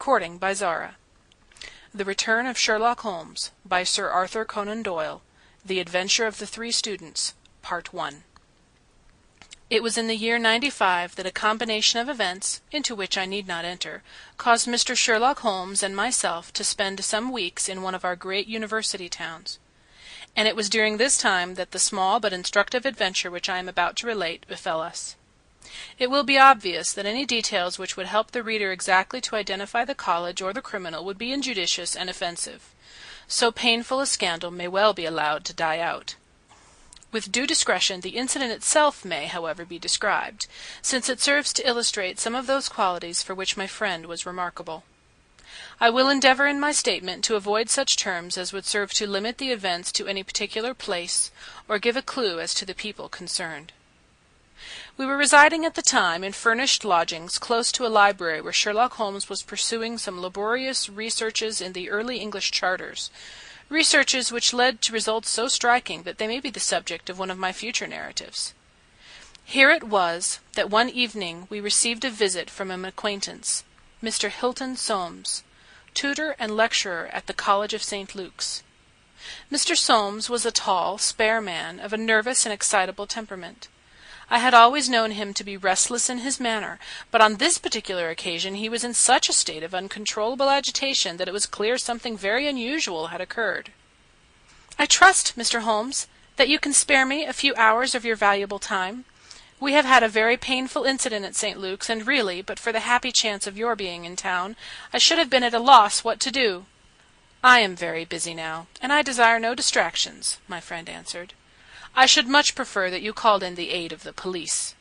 Recording by Zara. The Return of Sherlock Holmes by Sir Arthur Conan Doyle. The Adventure of the Three Students. Part 1. It was in the year 95 that a combination of events, into which I need not enter, caused Mr. Sherlock Holmes and myself to spend some weeks in one of our great university towns. And it was during this time that the small but instructive adventure which I am about to relate befell us. It will be obvious that any details which would help the reader exactly to identify the college or the criminal would be injudicious and offensive. So painful a scandal may well be allowed to die out. With due discretion, the incident itself may, however, be described, since it serves to illustrate some of those qualities for which my friend was remarkable. I will endeavor in my statement to avoid such terms as would serve to limit the events to any particular place, or give a clue as to the people concerned. We were residing at the time in furnished lodgings close to a library where Sherlock Holmes was pursuing some laborious researches in the early English charters, researches which led to results so striking that they may be the subject of one of my future narratives. Here it was that one evening we received a visit from an acquaintance, Mr. Hilton Soames, tutor and lecturer at the College of St. Luke's. Mr. Soames was a tall, spare man of a nervous and excitable temperament. I had always known him to be restless in his manner, but on this particular occasion he was in such a state of uncontrollable agitation that it was clear something very unusual had occurred. "I trust, Mr. Holmes, that you can spare me a few hours of your valuable time. We have had a very painful incident at St. Luke's, and really, but for the happy chance of your being in town, I should have been at a loss what to do." "I am very busy now, and I desire no distractions," my friend answered. "I should much prefer that you called in the aid of the police."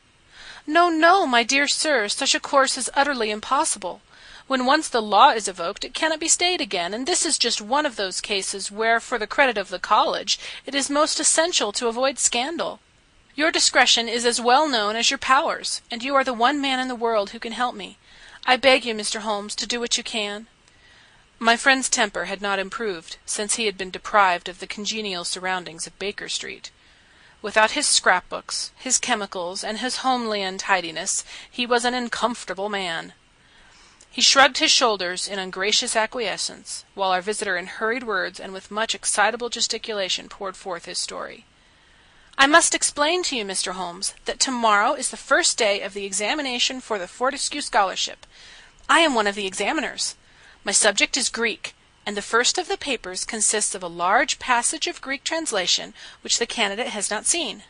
"No, no, my dear sir, such a course is utterly impossible. When once the law is evoked, it cannot be stayed again, and this is just one of those cases where, for the credit of the college, it is most essential to avoid scandal. Your discretion is as well known as your powers, and you are the one man in the world who can help me. I beg you, Mr. Holmes, to do what you can." My friend's temper had not improved since he had been deprived of the congenial surroundings of Baker Street. Without his scrapbooks, his chemicals, and his homely untidiness, he was an uncomfortable man. He shrugged his shoulders in ungracious acquiescence, while our visitor in hurried words and with much excitable gesticulation poured forth his story. "I must explain to you, Mr. Holmes, that tomorrow is the first day of the examination for the Fortescue Scholarship. I am one of the examiners. My subject is Greek, and the first of the papers consists of a large passage of Greek translation which the candidate has not seen.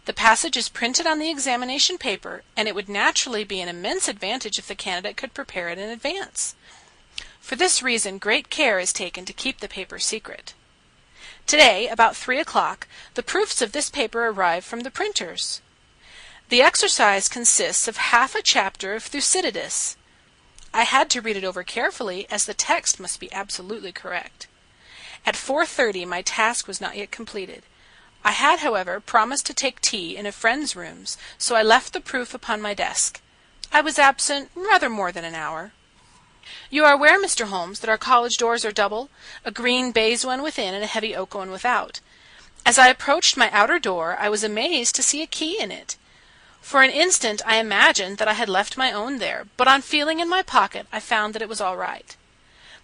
The passage is printed on the examination paper, and it would naturally be an immense advantage if the candidate could prepare it in advance. For this reason great care is taken to keep the paper secret. Today, about 3 o'clock, the proofs of this paper arrive from the printers. The exercise consists of half a chapter of Thucydides. I had to read it over carefully, as the text must be absolutely correct. At 4:30 my task was not yet completed. I had, however, promised to take tea in a friend's rooms, so I left the proof upon my desk. I was absent rather more than an hour. You are aware, Mr. Holmes, that our college doors are double, a green baize one within and a heavy oak one without. As I approached my outer door, I was amazed to see a key in it. For an instant I imagined that I had left my own there, but on feeling in my pocket I found that it was all right.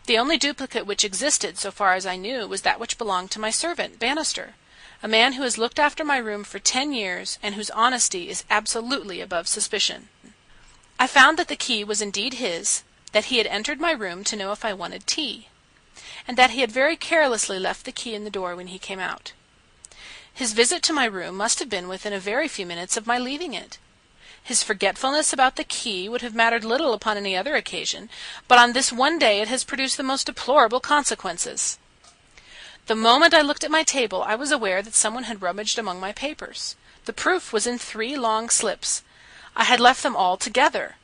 The only duplicate which existed, so far as I knew, was that which belonged to my servant, Bannister, a man who has looked after my room for 10 years, and whose honesty is absolutely above suspicion. I found that the key was indeed his, that he had entered my room to know if I wanted tea, and that he had very carelessly left the key in the door when he came out. His visit to my room must have been within a very few minutes of my leaving it. His forgetfulness about the key would have mattered little upon any other occasion, but on this one day it has produced the most deplorable consequences. The moment I looked at my table, I was aware that someone had rummaged among my papers. The proof was in 3 long slips. I had left them all together.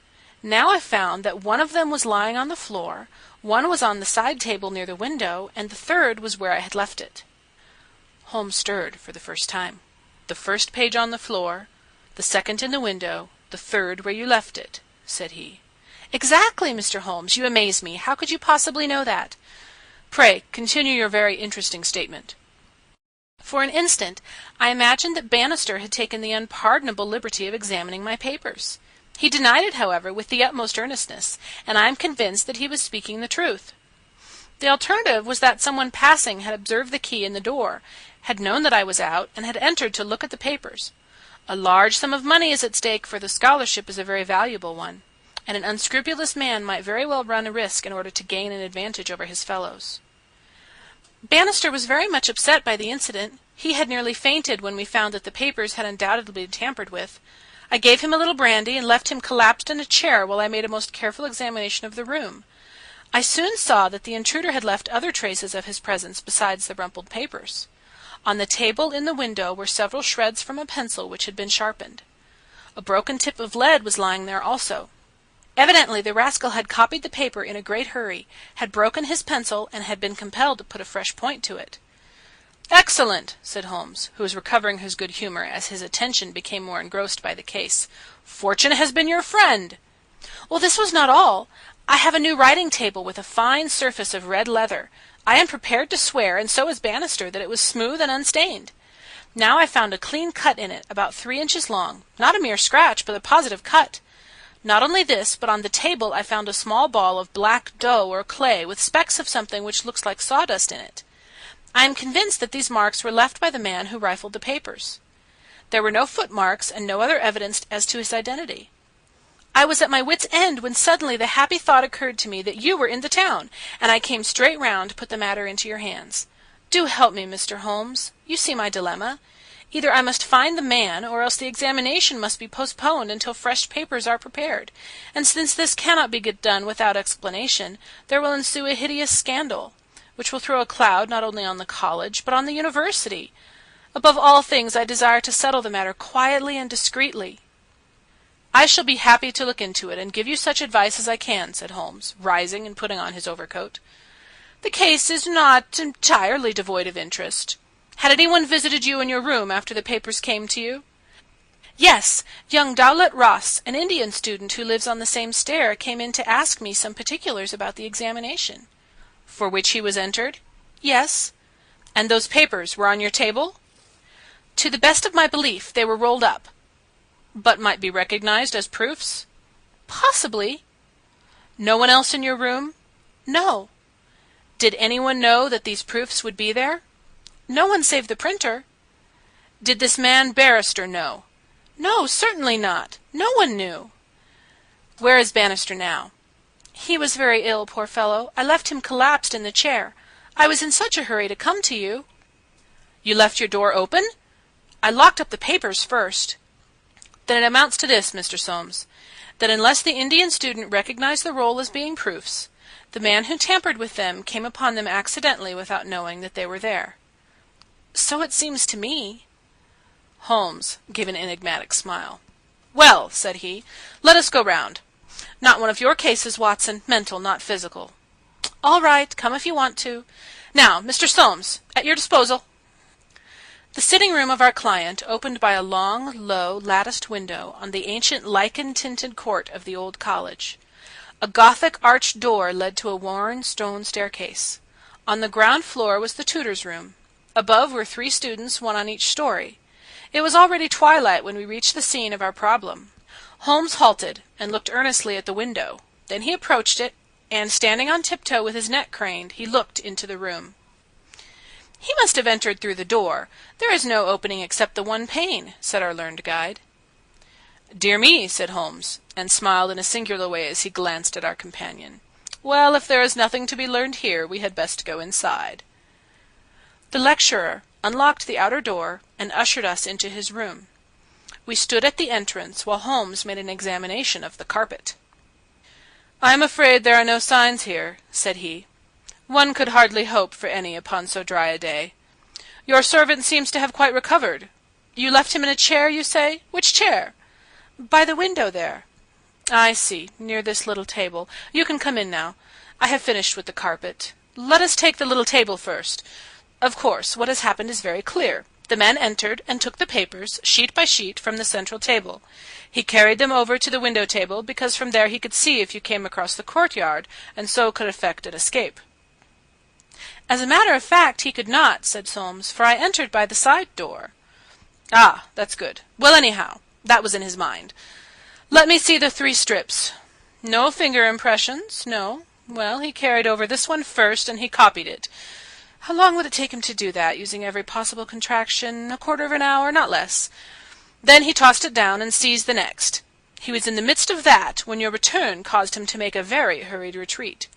Now I found that one of them was lying on the floor, one was on the side table near the window, and the third was where I had left it. Holmes stirred for the first time. "The first page on the floor, the second in the window, the third where you left it," said he. "Exactly, Mr. Holmes. You amaze me. How could you possibly know that? Pray, continue your very interesting statement." For an instant I imagined that Bannister had taken the unpardonable liberty of examining my papers. He denied it, however, with the utmost earnestness, and I am convinced that he was speaking the truth. The alternative was that someone passing had observed the key in the door, had known that I was out, and had entered to look at the papers. A large sum of money is at stake, for the scholarship is a very valuable one, and an unscrupulous man might very well run a risk in order to gain an advantage over his fellows. Bannister was very much upset by the incident. He had nearly fainted when we found that the papers had undoubtedly been tampered with. I gave him a little brandy and left him collapsed in a chair while I made a most careful examination of the room. I soon saw that the intruder had left other traces of his presence besides the rumpled papers. On the table in the window were several shreds from a pencil which had been sharpened. A broken tip of lead was lying there also. Evidently the rascal had copied the paper in a great hurry, had broken his pencil, and had been compelled to put a fresh point to it. "Excellent," said Holmes, who was recovering his good humor as his attention became more engrossed by the case. "Fortune has been your friend." "Well, this was not all. I have a new writing table with a fine surface of red leather. I am prepared to swear, and so is Bannister, that it was smooth and unstained. Now I found a clean cut in it, about 3 inches long, not a mere scratch, but a positive cut. Not only this, but on the table I found a small ball of black dough or clay, with specks of something which looks like sawdust in it. I am convinced that these marks were left by the man who rifled the papers. There were no footmarks, and no other evidence as to his identity. I was at my wit's end when suddenly the happy thought occurred to me that you were in the town, and I came straight round to put the matter into your hands. Do help me, Mr. Holmes. You see my dilemma. Either I must find the man, or else the examination must be postponed until fresh papers are prepared, and since this cannot be done without explanation, there will ensue a hideous scandal, which will throw a cloud not only on the college, but on the university. Above all things, I desire to settle the matter quietly and discreetly." "I shall be happy to look into it, and give you such advice as I can," said Holmes, rising and putting on his overcoat. "The case is not entirely devoid of interest. Had anyone visited you in your room after the papers came to you?" "Yes, young Dowlett Ross, an Indian student who lives on the same stair, came in to ask me some particulars about the examination." "For which he was entered?" "Yes." "And those papers were on your table?" "To the best of my belief, they were rolled up." "But might be recognized as proofs?" "Possibly." "No one else in your room?" "No." "Did anyone know that these proofs would be there?" "No one save the printer." "Did this man Barrister know?" "No, certainly not. No one knew." "Where is Bannister now?" "He was very ill, poor fellow. I left him collapsed in the chair. I was in such a hurry to come to you." "You left your door open?" "I locked up the papers first." "Then it amounts to this, Mr. Soames, that unless the Indian student recognized the roll as being proofs, the man who tampered with them came upon them accidentally without knowing that they were there." "So it seems to me." Holmes gave an enigmatic smile. "Well," said he, "let us go round. Not one of your cases, Watson. Mental, not physical." "All right. Come if you want to. Now, Mr. Soames, at your disposal." The sitting-room of our client opened by a long, low, latticed window on the ancient lichen-tinted court of the old college. A Gothic arched door led to a worn stone staircase. On the ground floor was the tutor's room. Above were 3 students, one on each story. It was already twilight when we reached the scene of our problem. Holmes halted and looked earnestly at the window. Then he approached it, and, standing on tiptoe with his neck craned, he looked into the room. "He must have entered through the door. There is no opening except the one pane," said our learned guide. "Dear me," said Holmes, and smiled in a singular way as he glanced at our companion. "Well, if there is nothing to be learned here, we had best go inside." The lecturer unlocked the outer door and ushered us into his room. We stood at the entrance while Holmes made an examination of the carpet. "I am afraid there are no signs here," said he. "One could hardly hope for any upon so dry a day. Your servant seems to have quite recovered. You left him in a chair, you say? Which chair?" "By the window there." "I see, near this little table. You can come in now. I have finished with the carpet. Let us take the little table first. Of course, what has happened is very clear. The man entered and took the papers, sheet by sheet, from the central table. He carried them over to the window table, because from there he could see if you came across the courtyard, and so could effect an escape." "As a matter of fact, he could not," said Soames, "for I entered by the side door." "Ah, that's good. Well, anyhow, that was in his mind. Let me see the 3 strips. No finger impressions, no. Well, he carried over this one first, and he copied it. How long would it take him to do that, using every possible contraction? A quarter of an hour, not less. Then he tossed it down and seized the next. He was in the midst of that when your return caused him to make a very hurried retreat.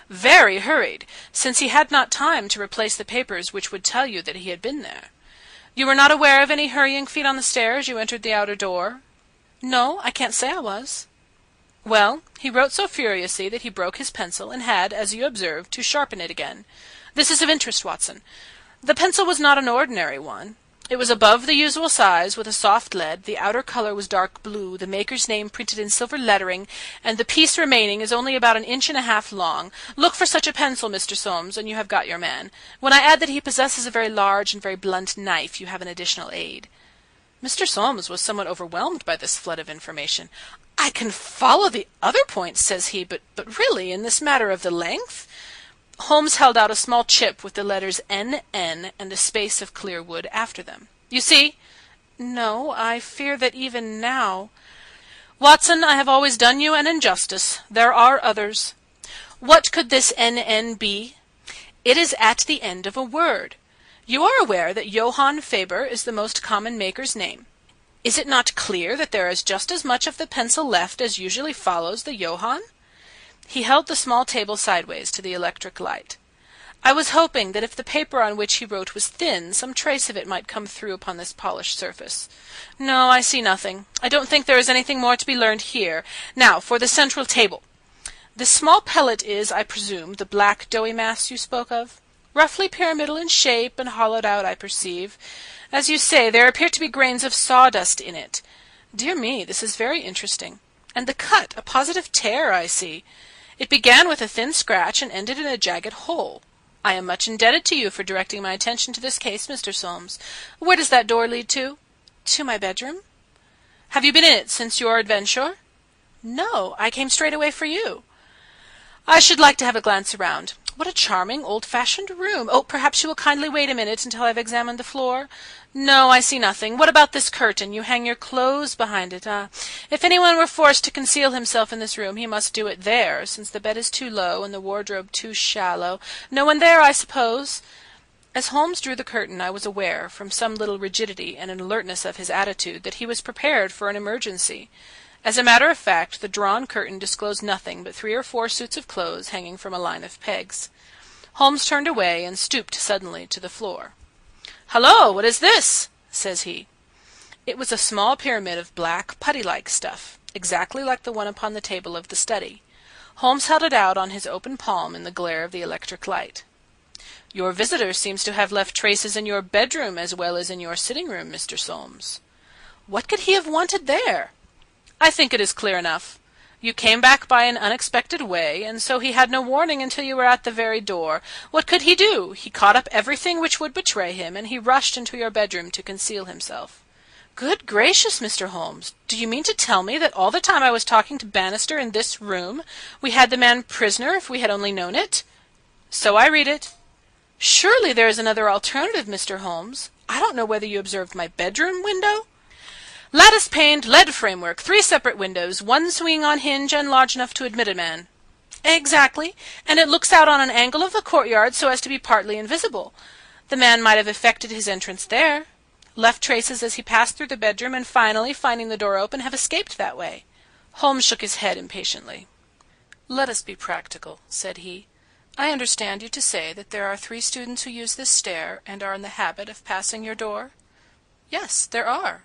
Very hurried, since he had not time to replace the papers which would tell you that he had been there. You were not aware of any hurrying feet on the stairs as you entered the outer door? No, I can't say I was. Well, he wrote so furiously that he broke his pencil and had, as you observed, to sharpen it again. This is of interest, Watson. The pencil was not an ordinary one. It was above the usual size, with a soft lead, the outer color was dark blue, the maker's name printed in silver lettering, and the piece remaining is only about 1.5 inches long. Look for such a pencil, Mr. Soames, and you have got your man. When I add that he possesses a very large and very blunt knife, you have an additional aid. Mr. Soames was somewhat overwhelmed by this flood of information. I can follow the other points, says he, but really, in this matter of the length? Holmes held out a small chip with the letters N.N. and a space of clear wood after them. You see? No, I fear that even now... Watson, I have always done you an injustice. There are others. What could this N.N. be? It is at the end of a word. You are aware that Johann Faber is the most common maker's name. Is it not clear that there is just as much of the pencil left as usually follows the Johann? He held the small table sideways to the electric light. I was hoping that if the paper on which he wrote was thin, some trace of it might come through upon this polished surface. No, I see nothing. I don't think there is anything more to be learned here. Now, for the central table. This small pellet is, I presume, the black doughy mass you spoke of? Roughly pyramidal in shape and hollowed out, I perceive. As you say, there appear to be grains of sawdust in it. Dear me, this is very interesting. And the cut, a positive tear, I see. It began with a thin scratch and ended in a jagged hole. I am much indebted to you for directing my attention to this case, Mr. Soames. Where does that door lead to? To my bedroom. Have you been in it since your adventure? No, I came straight away for you. I should like to have a glance around. What a charming, old-fashioned room. Oh, perhaps you will kindly wait a minute until I've examined the floor? No, I see nothing. What about this curtain? You hang your clothes behind it. If anyone were forced to conceal himself in this room, he must do it there, since the bed is too low and the wardrobe too shallow. No one there, I suppose? As Holmes drew the curtain, I was aware, from some little rigidity and an alertness of his attitude, that he was prepared for an emergency. As a matter of fact, the drawn curtain disclosed nothing but 3 or 4 suits of clothes hanging from a line of pegs. Holmes turned away and stooped suddenly to the floor. "Hullo, what is this?" says he. It was a small pyramid of black, putty-like stuff, exactly like the one upon the table of the study. Holmes held it out on his open palm in the glare of the electric light. "Your visitor seems to have left traces in your bedroom as well as in your sitting-room, Mr. Soames." "What could he have wanted there?" "I think it is clear enough. You came back by an unexpected way, and so he had no warning until you were at the very door. What could he do? He caught up everything which would betray him, and he rushed into your bedroom to conceal himself." "Good gracious, Mr. Holmes! Do you mean to tell me that all the time I was talking to Bannister in this room, we had the man prisoner if we had only known it?" "So I read it." "Surely there is another alternative, Mr. Holmes. I don't know whether you observed my bedroom window?" "Lattice-paned, lead framework, 3 separate windows, one swinging on hinge and large enough to admit a man." "Exactly, and it looks out on an angle of the courtyard so as to be partly invisible. The man might have effected his entrance there, left traces as he passed through the bedroom, and finally, finding the door open, have escaped that way." Holmes shook his head impatiently. "Let us be practical," said he. "I understand you to say that there are 3 students who use this stair and are in the habit of passing your door?" "Yes, there are."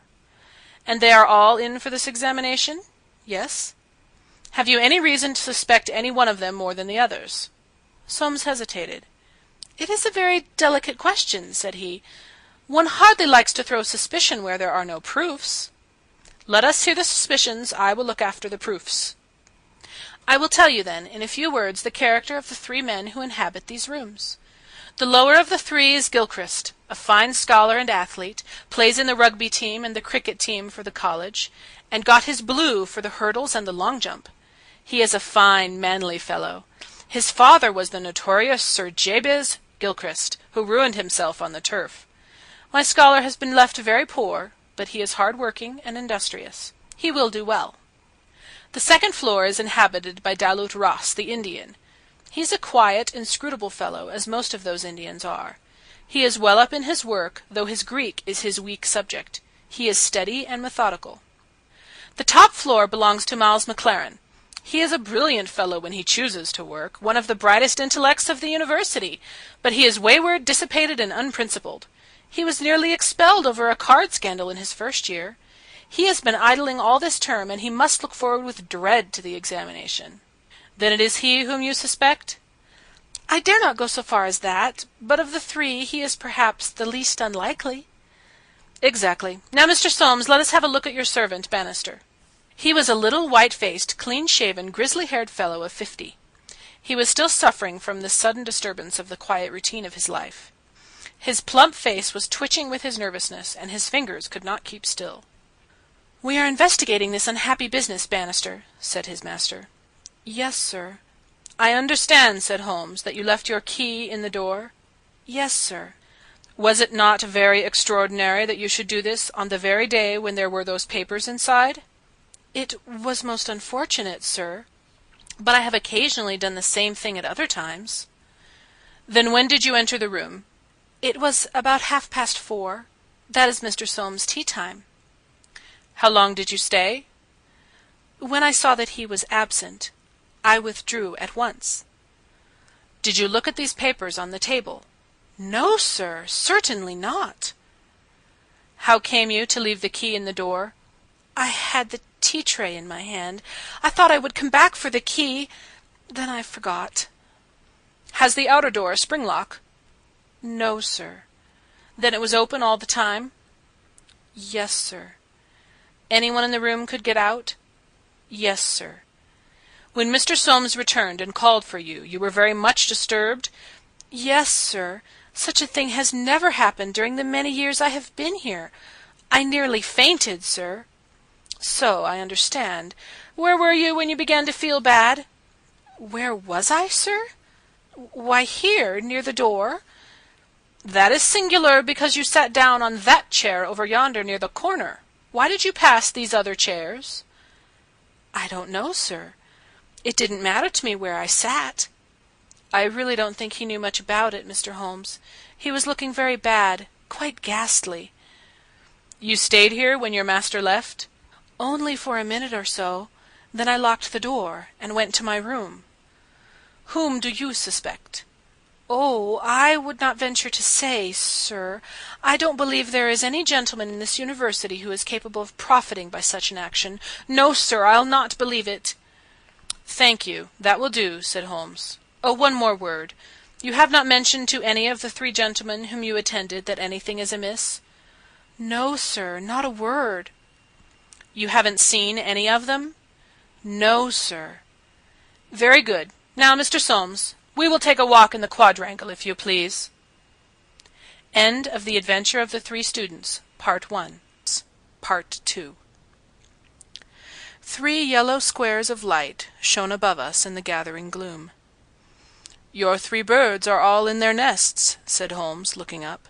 "And they are all in for this examination?" "Yes." "Have you any reason to suspect any one of them more than the others?" Soames hesitated. "It is a very delicate question," said he. "One hardly likes to throw suspicion where there are no proofs." "Let us hear the suspicions. I will look after the proofs." "I will tell you, then, in a few words, the character of the 3 men who inhabit these rooms. The lower of the 3 is Gilchrist, a fine scholar and athlete, plays in the rugby team and the cricket team for the college, and got his blue for the hurdles and the long jump. He is a fine, manly fellow. His father was the notorious Sir Jabez Gilchrist, who ruined himself on the turf. My scholar has been left very poor, but he is hard-working and industrious. He will do well." The second floor is inhabited by Dalut Ross, the Indian. He's a quiet, inscrutable fellow, as most of those Indians are. He is well up in his work, though his Greek is his weak subject. He is steady and methodical. The top floor belongs to Miles McLaren. He is a brilliant fellow when he chooses to work, one of the brightest intellects of the university, but he is wayward, dissipated, and unprincipled. He was nearly expelled over a card scandal in his first year. He has been idling all this term, and he must look forward with dread to the examination. Then it is he whom you suspect? I dare not go so far as that, but of the three he is perhaps the least unlikely. Exactly. Now, Mr. Soames, let us have a look at your servant, Bannister. He was a little, white-faced, clean-shaven, grizzly-haired fellow of 50. He was still suffering from this sudden disturbance of the quiet routine of his life. His plump face was twitching with his nervousness, and his fingers could not keep still. "We are investigating this unhappy business, Bannister," said his master. "Yes, sir." "I understand," said Holmes, "that you left your key in the door?" "Yes, sir." "Was it not very extraordinary that you should do this on the very day when there were those papers inside?" "It was most unfortunate, sir, but I have occasionally done the same thing at other times." "Then when did you enter the room?" "It was about 4:30. That is Mr. Soames' tea time." "How long did you stay?" "When I saw that he was absent, I withdrew at once." "Did you look at these papers on the table?" "No, sir, certainly not." "How came you to leave the key in the door?" "I had the tea tray in my hand. I thought I would come back for the key. Then I forgot." "Has the outer door a spring lock?" "No, sir." "Then it was open all the time?" "Yes, sir." "Anyone in the room could get out?" "Yes, sir." "When Mr. Soames returned and called for you, you were very much disturbed?" "Yes, sir. Such a thing has never happened during the many years I have been here. I nearly fainted, sir." "So I understand. Where were you when you began to feel bad?" "Where was I, sir? Why, here, near the door." "That is singular, because you sat down on that chair over yonder near the corner. Why did you pass these other chairs?" "I don't know, sir. It didn't matter to me where I sat." "I really don't think he knew much about it, Mr. Holmes. He was looking very bad, quite ghastly." "You stayed here when your master left?" "Only for a minute or so. Then I locked the door and went to my room." "Whom do you suspect?" "Oh, I would not venture to say, sir. I don't believe there is any gentleman in this university who is capable of profiting by such an action. No, sir, I'll not believe it." "Thank you. That will do," said Holmes. "Oh, one more word. You have not mentioned to any of the three gentlemen whom you attended that anything is amiss?" "No, sir, not a word." "You haven't seen any of them?" "No, sir." "Very good. Now, Mr. Soames, we will take a walk in the quadrangle, if you please." End of The Adventure of the Three Students, Part 1. Part 2. 3 yellow squares of light shone above us in the gathering gloom. "Your 3 birds are all in their nests," said Holmes, looking up.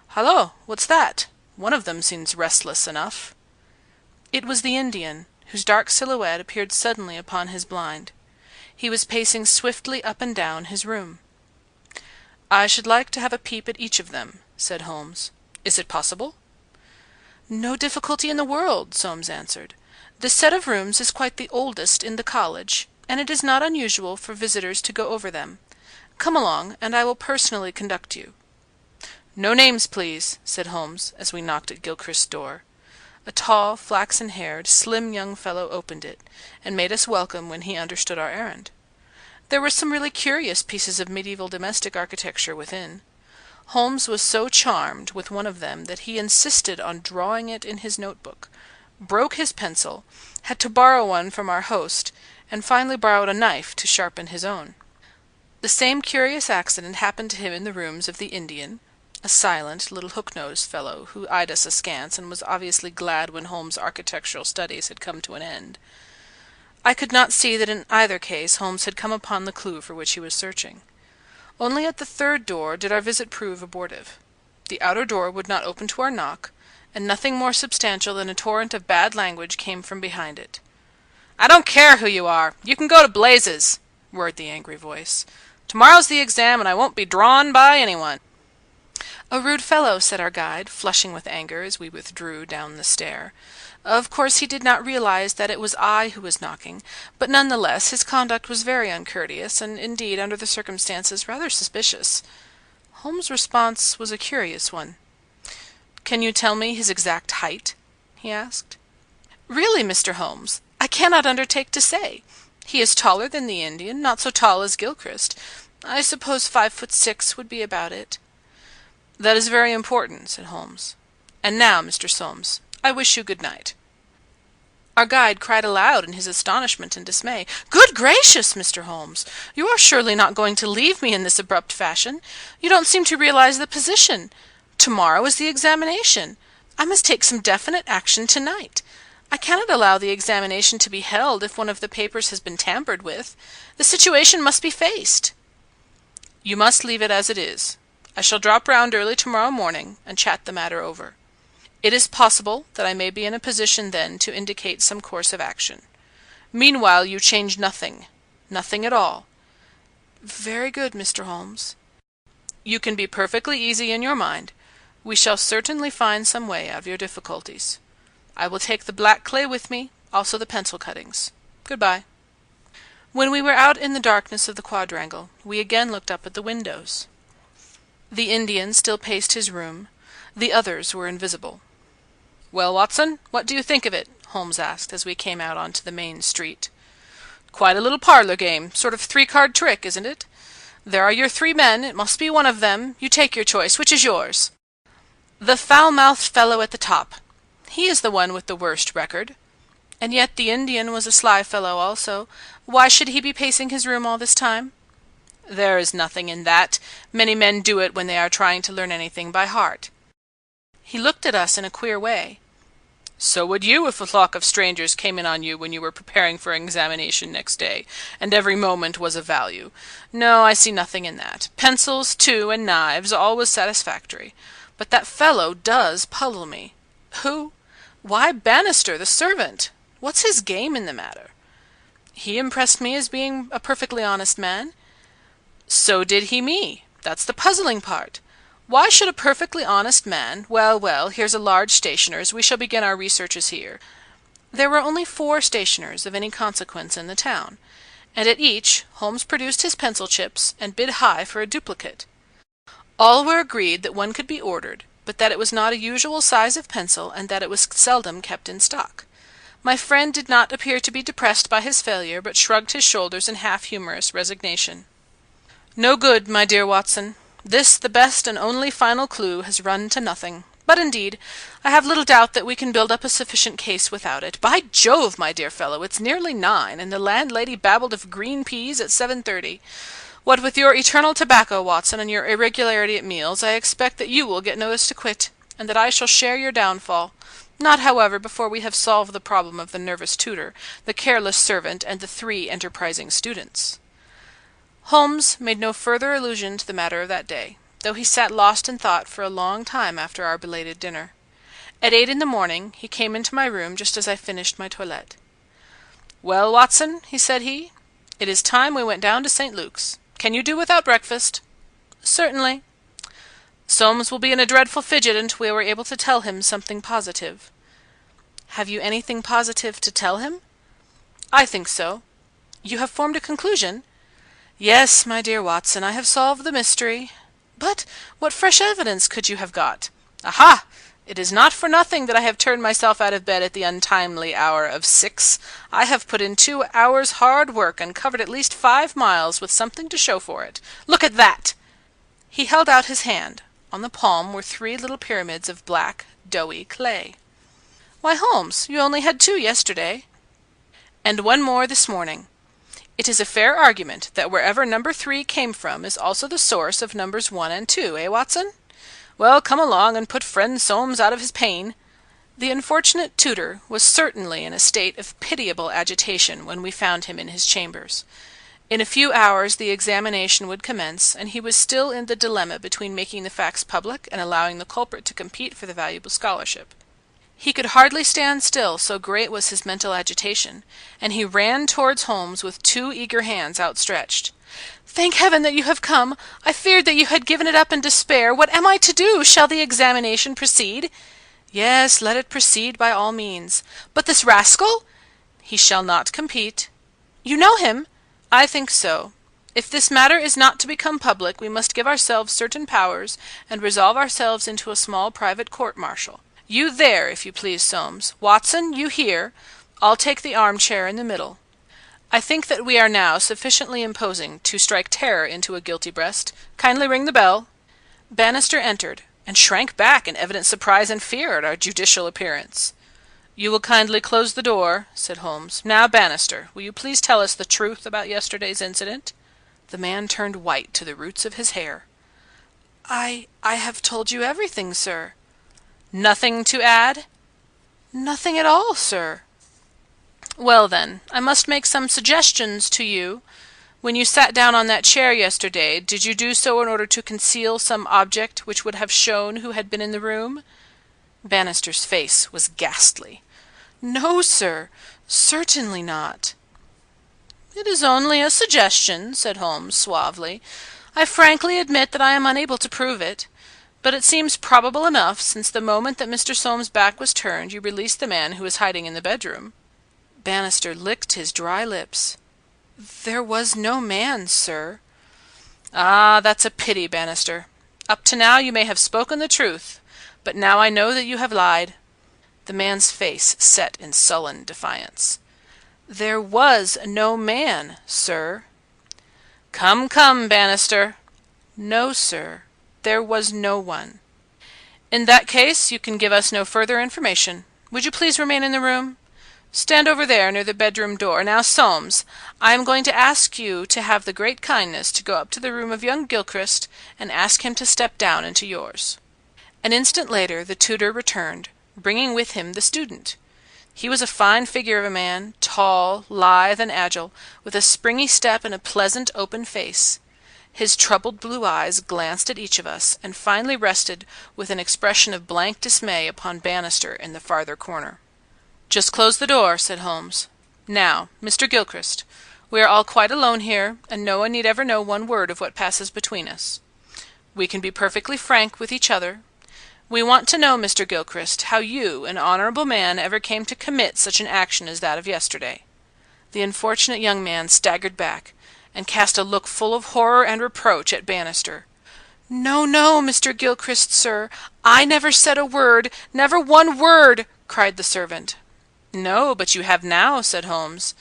"Hallo, what's that? One of them seems restless enough." It was the Indian, whose dark silhouette appeared suddenly upon his blind. He was pacing swiftly up and down his room. "I should like to have a peep at each of them," said Holmes. "Is it possible?" "No difficulty in the world," Soames answered. "This set of rooms is quite the oldest in the college, and it is not unusual for visitors to go over them. Come along, and I will personally conduct you." "No names, please," said Holmes, as we knocked at Gilchrist's door. A tall, flaxen-haired, slim young fellow opened it, and made us welcome when he understood our errand. There were some really curious pieces of medieval domestic architecture within. Holmes was so charmed with one of them that he insisted on drawing it in his notebook, broke his pencil, had to borrow one from our host, and finally borrowed a knife to sharpen his own. The same curious accident happened to him in the rooms of the Indian, a silent, little hook-nosed fellow who eyed us askance and was obviously glad when Holmes' architectural studies had come to an end. I could not see that in either case Holmes had come upon the clue for which he was searching. Only at the 3rd door did our visit prove abortive. The outer door would not open to our knock, and nothing more substantial than a torrent of bad language came from behind it. "I don't care who you are. You can go to blazes," roared the angry voice. "Tomorrow's the exam, and I won't be drawn by anyone." "A rude fellow," said our guide, flushing with anger as we withdrew down the stair. Of course he did not realize that it was I who was knocking, but none the less his conduct was very uncourteous, and indeed, under the circumstances, rather suspicious. Holmes' response was a curious one. "Can you tell me his exact height?" he asked. "Really, Mr. Holmes, I cannot undertake to say. He is taller than the Indian, not so tall as Gilchrist. I suppose 5'6" would be about it." "That is very important," said Holmes. "And now, Mr. Soames, I wish you good night." Our guide cried aloud in his astonishment and dismay. "Good gracious, Mr. Holmes! You are surely not going to leave me in this abrupt fashion? You don't seem to realize the position. Tomorrow is the examination. I must take some definite action tonight. I cannot allow the examination to be held if one of the papers has been tampered with. The situation must be faced." "You must leave it as it is. I shall drop round early tomorrow morning and chat the matter over. It is possible that I may be in a position then to indicate some course of action. Meanwhile you change nothing, nothing at all." "Very good, Mr. Holmes." "You can be perfectly easy in your mind. We shall certainly find some way out of your difficulties. I will take the black clay with me, also the pencil cuttings. Good-bye." When we were out in the darkness of the quadrangle, we again looked up at the windows. The Indian still paced his room. The others were invisible. "Well, Watson, what do you think of it?" Holmes asked as we came out onto the main street. "Quite a little parlor game, sort of three-card trick, isn't it? There are your three men. It must be one of them. You take your choice. Which is yours?" "The foul-mouthed fellow at the top. He is the one with the worst record. And yet the Indian was a sly fellow also. Why should he be pacing his room all this time?" "There is nothing in that. Many men do it when they are trying to learn anything by heart." He looked at us in a queer way. "So would you if a flock of strangers came in on you when you were preparing for examination next day, and every moment was of value. No, I see nothing in that. Pencils, too, and knives, all was satisfactory. But that fellow does puzzle me. Who? Why, Bannister, the servant. What's his game in the matter? He impressed me as being a perfectly honest man. So did he me. That's the puzzling part. Why should a perfectly honest man— Well, here's a large stationer's. We shall begin our researches here." There were only 4 stationers of any consequence in the town, and at each Holmes produced his pencil chips and bid high for a duplicate. All were agreed that one could be ordered, but that it was not a usual size of pencil, and that it was seldom kept in stock. My friend did not appear to be depressed by his failure, but shrugged his shoulders in half-humorous resignation. "No good, my dear Watson. This, the best and only final clue, has run to nothing. But indeed, I have little doubt that we can build up a sufficient case without it. By Jove, my dear fellow, it's nearly 9, and the landlady babbled of green peas at 7:30. What with your eternal tobacco, Watson, and your irregularity at meals, I expect that you will get notice to quit, and that I shall share your downfall. Not, however, before we have solved the problem of the nervous tutor, the careless servant, and the 3 enterprising students." Holmes made no further allusion to the matter of that day, though he sat lost in thought for a long time after our belated dinner. At 8 in the morning he came into my room just as I finished my toilette. "Well, Watson," said he, "it is time we went down to St. Luke's. Can you do without breakfast?" "Certainly." "Soames will be in a dreadful fidget until we are able to tell him something positive." "Have you anything positive to tell him?" "I think so." "You have formed a conclusion?" "Yes, my dear Watson, I have solved the mystery." "But what fresh evidence could you have got?" "Aha! It is not for nothing that I have turned myself out of bed at the untimely hour of 6. I have put in 2 hours' hard work and covered at least 5 miles with something to show for it. Look at that!" He held out his hand. On the palm were 3 little pyramids of black, doughy clay. "Why, Holmes, you only had 2 yesterday." "And 1 more this morning. It is a fair argument that wherever number 3 came from is also the source of numbers 1 and 2, eh, Watson? Well, come along and put friend Soames out of his pain." The unfortunate tutor was certainly in a state of pitiable agitation when we found him in his chambers. In a few hours the examination would commence, and he was still in the dilemma between making the facts public and allowing the culprit to compete for the valuable scholarship. He could hardly stand still, so great was his mental agitation, and he ran towards Holmes with 2 eager hands outstretched. "Thank heaven that you have come! I feared that you had given it up in despair. What am I to do? Shall the examination proceed?" "Yes, let it proceed by all means." "But this rascal?" "He shall not compete." "You know him?" "I think so. If this matter is not to become public, we must give ourselves certain powers, and resolve ourselves into a small private court-martial. You there, if you please, Soames. Watson, you here. I'll take the arm-chair in the middle. I think that we are now sufficiently imposing to strike terror into a guilty breast. Kindly ring the bell." Bannister entered, and shrank back in evident surprise and fear at our judicial appearance. "You will kindly close the door," said Holmes. "Now, Bannister, will you please tell us the truth about yesterday's incident?" The man turned white to the roots of his hair. I have told you everything, sir." "Nothing to add?" "Nothing at all, sir." "Well, then, I must make some suggestions to you. When you sat down on that chair yesterday, did you do so in order to conceal some object which would have shown who had been in the room?" Bannister's face was ghastly. "No, sir, certainly not." "It is only a suggestion," said Holmes, suavely. "I frankly admit that I am unable to prove it. But it seems probable enough, since the moment that Mr. Soames's back was turned you released the man who was hiding in the bedroom." Bannister licked his dry lips. "There was no man, sir." "Ah, that's a pity, Bannister. Up to now you may have spoken the truth, but now I know that you have lied." The man's face set in sullen defiance. "There was no man, sir." "Come, come, Bannister." "No, sir, there was no one." "In that case you can give us no further information. Would you please remain in the room? Stand over there near the bedroom door. Now, Soames, I am going to ask you to have the great kindness to go up to the room of young Gilchrist and ask him to step down into yours." An instant later the tutor returned, bringing with him the student. He was a fine figure of a man, tall, lithe, and agile, with a springy step and a pleasant, open face. His troubled blue eyes glanced at each of us, and finally rested with an expression of blank dismay upon Bannister in the farther corner. "Just close the door," said Holmes. "Now, Mr. Gilchrist, we are all quite alone here, and no one need ever know one word of what passes between us. We can be perfectly frank with each other. We want to know, Mr. Gilchrist, how you, an honorable man, ever came to commit such an action as that of yesterday." The unfortunate young man staggered back, and cast a look full of horror and reproach at Bannister. "No, no, Mr. Gilchrist, sir, I never said a word, never one word," cried the servant. "No, but you have now," said Holmes.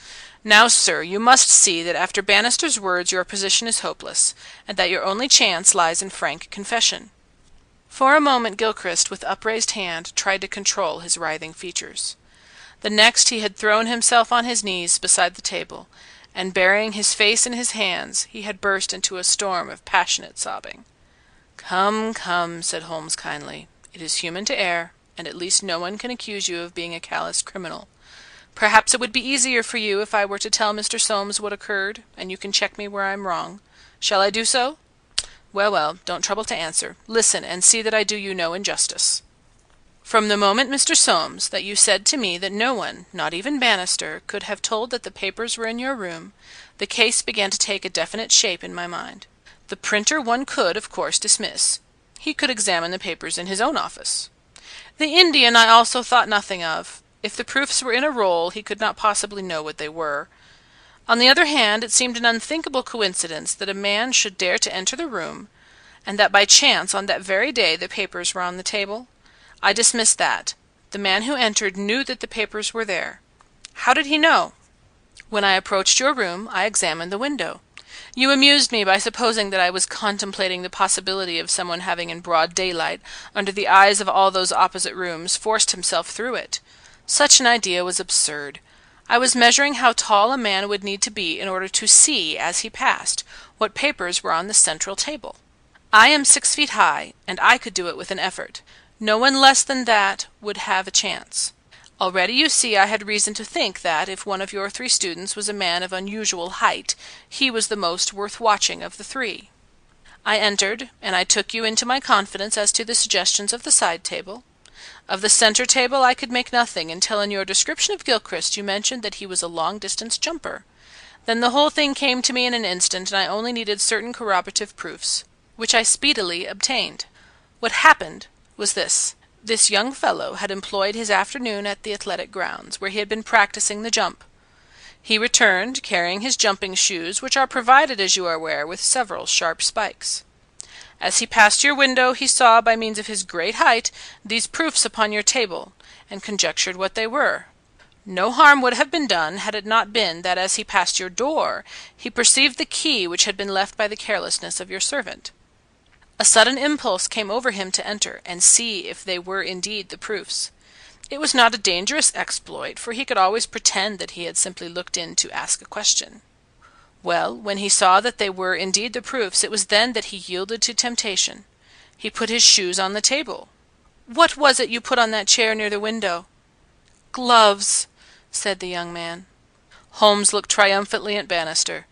"Now, sir, you must see that after Bannister's words your position is hopeless, and that your only chance lies in frank confession." For a moment Gilchrist, with upraised hand, tried to control his writhing features. The next he had thrown himself on his knees beside the table, and burying his face in his hands, he had burst into a storm of passionate sobbing. "Come, come," said Holmes kindly. "It is human to err, and at least no one can accuse you of being a callous criminal. Perhaps it would be easier for you if I were to tell Mr. Soames what occurred, and you can check me where I am wrong. Shall I do so? Well, well, don't trouble to answer. Listen, and see that I do you no injustice. From the moment, Mr. Soames, that you said to me that no one, not even Bannister, could have told that the papers were in your room, the case began to take a definite shape in my mind. The printer one could, of course, dismiss. He could examine the papers in his own office. The Indian I also thought nothing of. If the proofs were in a roll, he could not possibly know what they were. On the other hand, it seemed an unthinkable coincidence that a man should dare to enter the room, and that by chance on that very day the papers were on the table. I dismissed that. The man who entered knew that the papers were there. How did he know? When I approached your room, I examined the window. You amused me by supposing that I was contemplating the possibility of someone having in broad daylight, under the eyes of all those opposite rooms, forced himself through it. Such an idea was absurd. I was measuring how tall a man would need to be in order to see, as he passed, what papers were on the central table. I am 6 feet high, and I could do it with an effort. No one less than that would have a chance. Already you see I had reason to think that, if one of your 3 students was a man of unusual height, he was the most worth watching of the 3. I entered, and I took you into my confidence as to the suggestions of the side table. Of the centre table I could make nothing, until in your description of Gilchrist you mentioned that he was a long-distance jumper. Then the whole thing came to me in an instant, and I only needed certain corroborative proofs, which I speedily obtained. What happened was this. This young fellow had employed his afternoon at the athletic grounds, where he had been practising the jump. He returned, carrying his jumping shoes, which are provided, as you are aware, with several sharp spikes. As he passed your window, he saw, by means of his great height, these proofs upon your table, and conjectured what they were. No harm would have been done, had it not been that as he passed your door, he perceived the key which had been left by the carelessness of your servant. A sudden impulse came over him to enter, and see if they were indeed the proofs. It was not a dangerous exploit, for he could always pretend that he had simply looked in to ask a question. Well, when he saw that they were indeed the proofs, it was then that he yielded to temptation. He put his shoes on the table. What was it you put on that chair near the window? Gloves, said the young man. Holmes looked triumphantly at Bannister.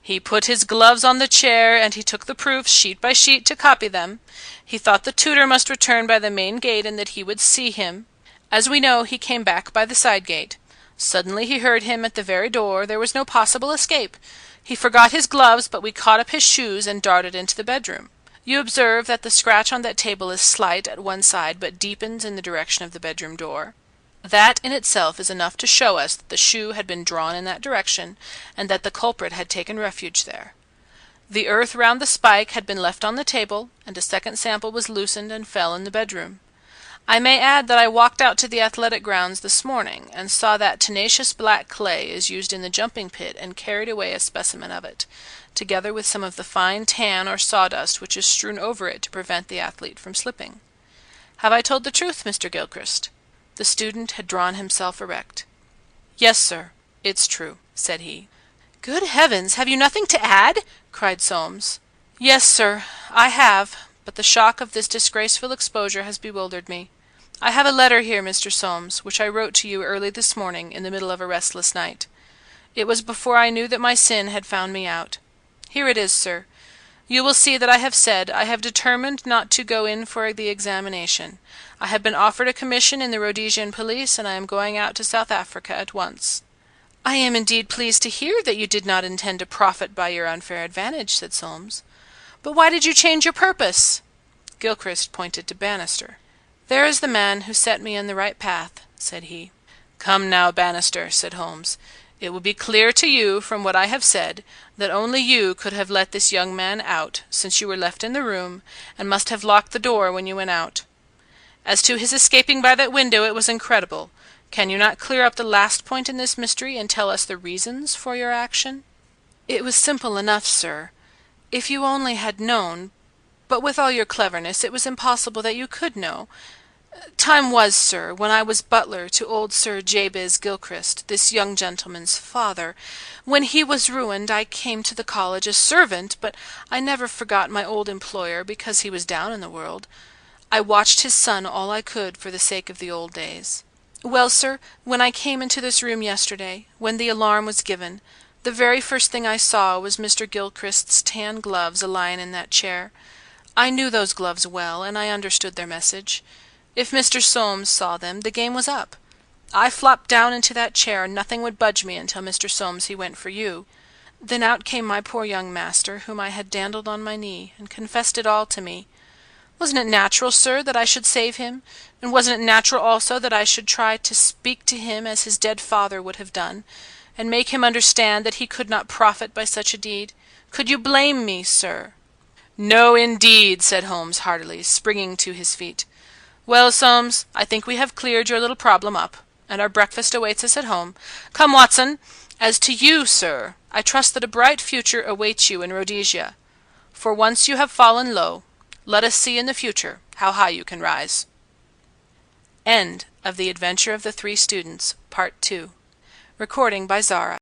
He put his gloves on the chair, and he took the proofs, sheet by sheet, to copy them. He thought the tutor must return by the main gate, and that he would see him. As we know, he came back by the side gate. Suddenly he heard him at the very door. There was no possible escape. He forgot his gloves, but we caught up his shoes and darted into the bedroom. You observe that the scratch on that table is slight at one side, but deepens in the direction of the bedroom door. That in itself is enough to show us that the shoe had been drawn in that direction, and that the culprit had taken refuge there. The earth round the spike had been left on the table, and a second sample was loosened and fell in the bedroom. I may add that I walked out to the athletic grounds this morning, and saw that tenacious black clay is used in the jumping pit, and carried away a specimen of it, together with some of the fine tan or sawdust which is strewn over it to prevent the athlete from slipping. Have I told the truth, Mr. Gilchrist? The student had drawn himself erect. Yes, sir, it's true, said he. Good heavens, have you nothing to add? Cried Soames. Yes, sir, I have, but the shock of this disgraceful exposure has bewildered me. I have a letter here, Mr. Soames, which I wrote to you early this morning in the middle of a restless night. It was before I knew that my sin had found me out. Here it is, sir. You will see that I have said I have determined not to go in for the examination. I have been offered a commission in the Rhodesian police, and I am going out to South Africa at once. I am indeed pleased to hear that you did not intend to profit by your unfair advantage, said Soames. But why did you change your purpose? Gilchrist pointed to Bannister. There is the man who set me in the right path, said he. Come now, Bannister, said Holmes. It will be clear to you, from what I have said, that only you could have let this young man out, since you were left in the room, and must have locked the door when you went out. As to his escaping by that window, it was incredible. Can you not clear up the last point in this mystery, and tell us the reasons for your action? It was simple enough, sir, if you only had known, but with all your cleverness it was impossible that you could know. Time was, sir, when I was butler to old Sir Jabez Gilchrist, this young gentleman's father. When he was ruined, I came to the college a servant, but I never forgot my old employer, because he was down in the world. I watched his son all I could for the sake of the old days. Well, sir, when I came into this room yesterday, when the alarm was given, the very first thing I saw was Mr. Gilchrist's tan gloves a-lying in that chair. I knew those gloves well, and I understood their message. If Mr. Soames saw them, the game was up. I flopped down into that chair, and nothing would budge me until Mr. Soames he went for you. Then out came my poor young master, whom I had dandled on my knee, and confessed it all to me. Wasn't it natural, sir, that I should save him? And wasn't it natural also that I should try to speak to him as his dead father would have done, and make him understand that he could not profit by such a deed? Could you blame me, sir? No, indeed, said Holmes heartily, springing to his feet. Well, Soames, I think we have cleared your little problem up, and our breakfast awaits us at home. Come, Watson. As to you, sir, I trust that a bright future awaits you in Rhodesia. For once you have fallen low, let us see in the future how high you can rise. End of The Adventure of the Three Students, Part 2. Recording by Zara.